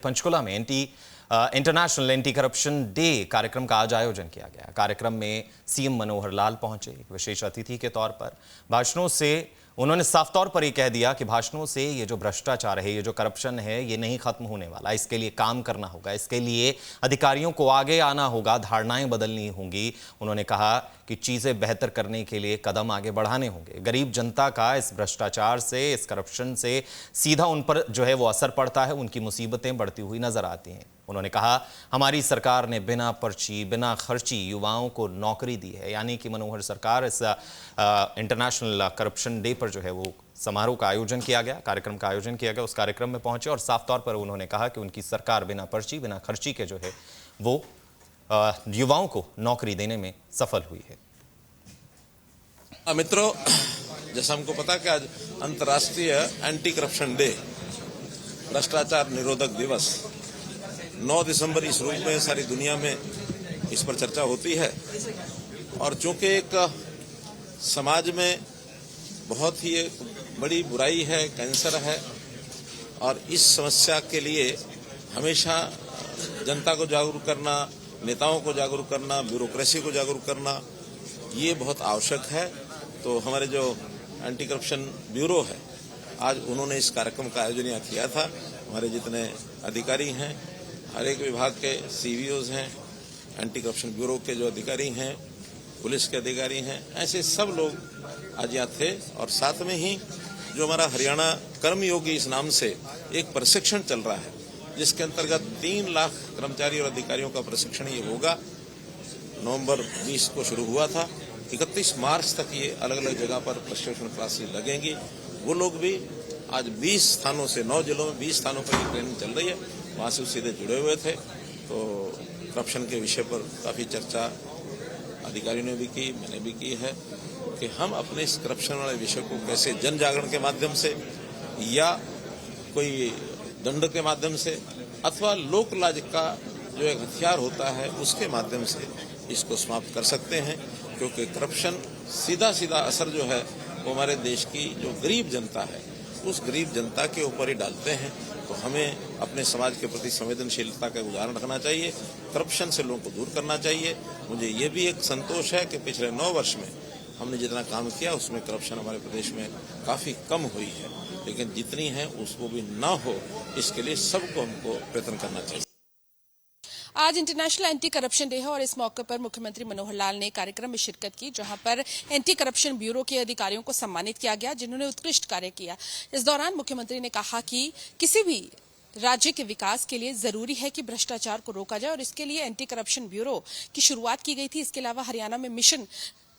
पंचकुला में international anti corruption day कार्यक्रम का आज आयोजन किया गया। कार्यक्रम में सीएम मनोहर लाल पहुंचे एक विशेष अतिथि के तौर पर। भाषणों से उन्होंने साफ तौर पर ये कह दिया कि भाषणों से ये जो भ्रष्टाचार है, ये जो करप्शन है, ये नहीं खत्म होने वाला। इसके लिए काम करना होगा, इसके लिए अधिकारियों को आगे आना होगा, धारणाएं बदलनी होंगी। उन्होंने कहा कि चीजें बेहतर करने के लिए कदम आगे बढ़ाने होंगे। गरीब जनता का इस भ्रष्टाचार से, इस करप्शन से सीधा उन पर जो है वो असर पड़ता है, उनकी मुसीबतें बढ़ती हुई नजर आती हैं। उन्होंने कहा हमारी सरकार ने बिना पर्ची, बिना खर्ची युवाओं को नौकरी दी है। यानी कि मनोहर सरकार इस इंटरनेशनल करप्शन डे पर जो है वो समारोह का आयोजन किया गया, कार्यक्रम का आयोजन किया गया, उस कार्यक्रम में पहुंचे और साफ तौर पर उन्होंने कहा कि उनकी सरकार बिना पर्ची, बिना खर्ची के जो है वो युवाओं को नौकरी देने में सफल हुई है। मित्रों, जैसा हमको पता कि आज अंतर्राष्ट्रीय एंटी करप्शन डे, भ्रष्टाचार निरोधक दिवस 9 दिसंबर इस रूप में सारी दुनिया में इस पर चर्चा होती है। और चूंकि एक समाज में बहुत ही एक बड़ी बुराई है, कैंसर है, और इस समस्या के लिए हमेशा जनता को जागरूक करना, नेताओं को जागरूक करना, ब्यूरोक्रेसी को जागरूक करना, ये बहुत आवश्यक है। तो हमारे जो एंटी करप्शन ब्यूरो है, आज उन्होंने इस कार्यक्रम का आयोजन यहाँ किया था। हमारे जितने अधिकारी हैं, हर एक विभाग के सीवीओज हैं, एंटी करप्शन ब्यूरो के जो अधिकारी हैं, पुलिस के अधिकारी हैं, ऐसे सब लोग आज यहाँ थे। और साथ में ही जो हमारा हरियाणा कर्मयोगी इस नाम से एक प्रशिक्षण चल रहा है, जिसके अंतर्गत 3 लाख कर्मचारी और अधिकारियों का प्रशिक्षण ये होगा। नवंबर 20 को शुरू हुआ था, 31 मार्च तक ये अलग अलग जगह पर प्रशिक्षण क्लासेस लगेंगी। वो लोग भी आज 20 स्थानों से, 9 जिलों में 20 स्थानों पर ये ट्रेनिंग चल रही है, वहाँ से सीधे जुड़े हुए थे। तो करप्शन के विषय पर काफ़ी चर्चा अधिकारियों ने भी की, मैंने भी की है कि हम अपने इस करप्शन वाले विषय को कैसे जन जागरण के माध्यम से या कोई दंड के माध्यम से अथवा लोक लाज का जो एक हथियार होता है उसके माध्यम से इसको समाप्त कर सकते हैं। क्योंकि करप्शन सीधा असर जो है वो हमारे देश की जो गरीब जनता है, उस गरीब जनता के ऊपर ही डालते हैं। तो हमें अपने समाज के प्रति संवेदनशीलता का उदाहरण रखना चाहिए, करप्शन से लोगों को दूर करना चाहिए। मुझे ये भी एक संतोष है कि पिछले 9 वर्ष में हमने जितना काम किया उसमें करप्शन हमारे प्रदेश में काफ़ी कम हुई है, लेकिन जितनी है उसको भी ना हो, इसके लिए सबको हमको प्रयत्न करना चाहिए। आज इंटरनेशनल एंटी करप्शन डे है और इस मौके पर मुख्यमंत्री मनोहर लाल ने कार्यक्रम में शिरकत की, जहां पर एंटी करप्शन ब्यूरो के अधिकारियों को सम्मानित किया गया, जिन्होंने उत्कृष्ट कार्य किया। इस दौरान मुख्यमंत्री ने कहा कि किसी भी राज्य के विकास के लिए जरूरी है कि भ्रष्टाचार को रोका जाए और इसके लिए एंटी करप्शन ब्यूरो की शुरुआत की गई थी। इसके अलावा हरियाणा में मिशन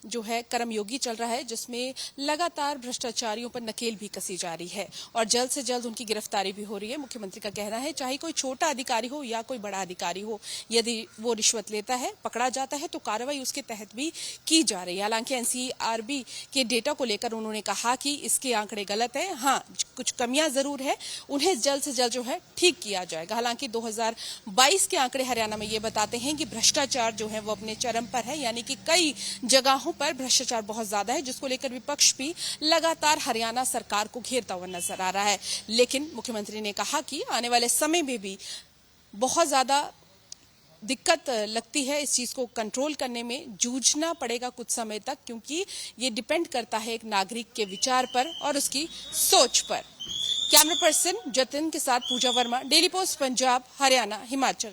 जो है कर्मयोगी चल रहा है, जिसमें लगातार भ्रष्टाचारियों पर नकेल भी कसी जा रही है और जल्द से जल्द उनकी गिरफ्तारी भी हो रही है। मुख्यमंत्री का कहना है चाहे कोई छोटा अधिकारी हो या कोई बड़ा अधिकारी हो, यदि वो रिश्वत लेता है, पकड़ा जाता है, तो कार्रवाई उसके तहत भी की जा रही है। हालांकि एनसीआरबी के डेटा को लेकर उन्होंने कहा कि इसके आंकड़े गलत है, हाँ कुछ कमियां जरूर है, उन्हें जल्द से जल्द जो है ठीक किया जाएगा। हालांकि 2022 के आंकड़े हरियाणा में ये बताते हैं कि भ्रष्टाचार जो है वो अपने चरम पर है, यानी कि कई जगहों पर भ्रष्टाचार बहुत ज्यादा है, जिसको लेकर विपक्ष भी लगातार हरियाणा सरकार को घेरता हुआ नजर आ रहा है। लेकिन मुख्यमंत्री ने कहा कि आने वाले समय में भी बहुत ज्यादा दिक्कत लगती है, इस चीज को कंट्रोल करने में जूझना पड़ेगा कुछ समय तक, क्योंकि ये डिपेंड करता है एक नागरिक के विचार पर और उसकी सोच पर। कैमरा पर्सन जतिन के साथ पूजा वर्मा, डेली पोस्ट पंजाब, हरियाणा, हिमाचल।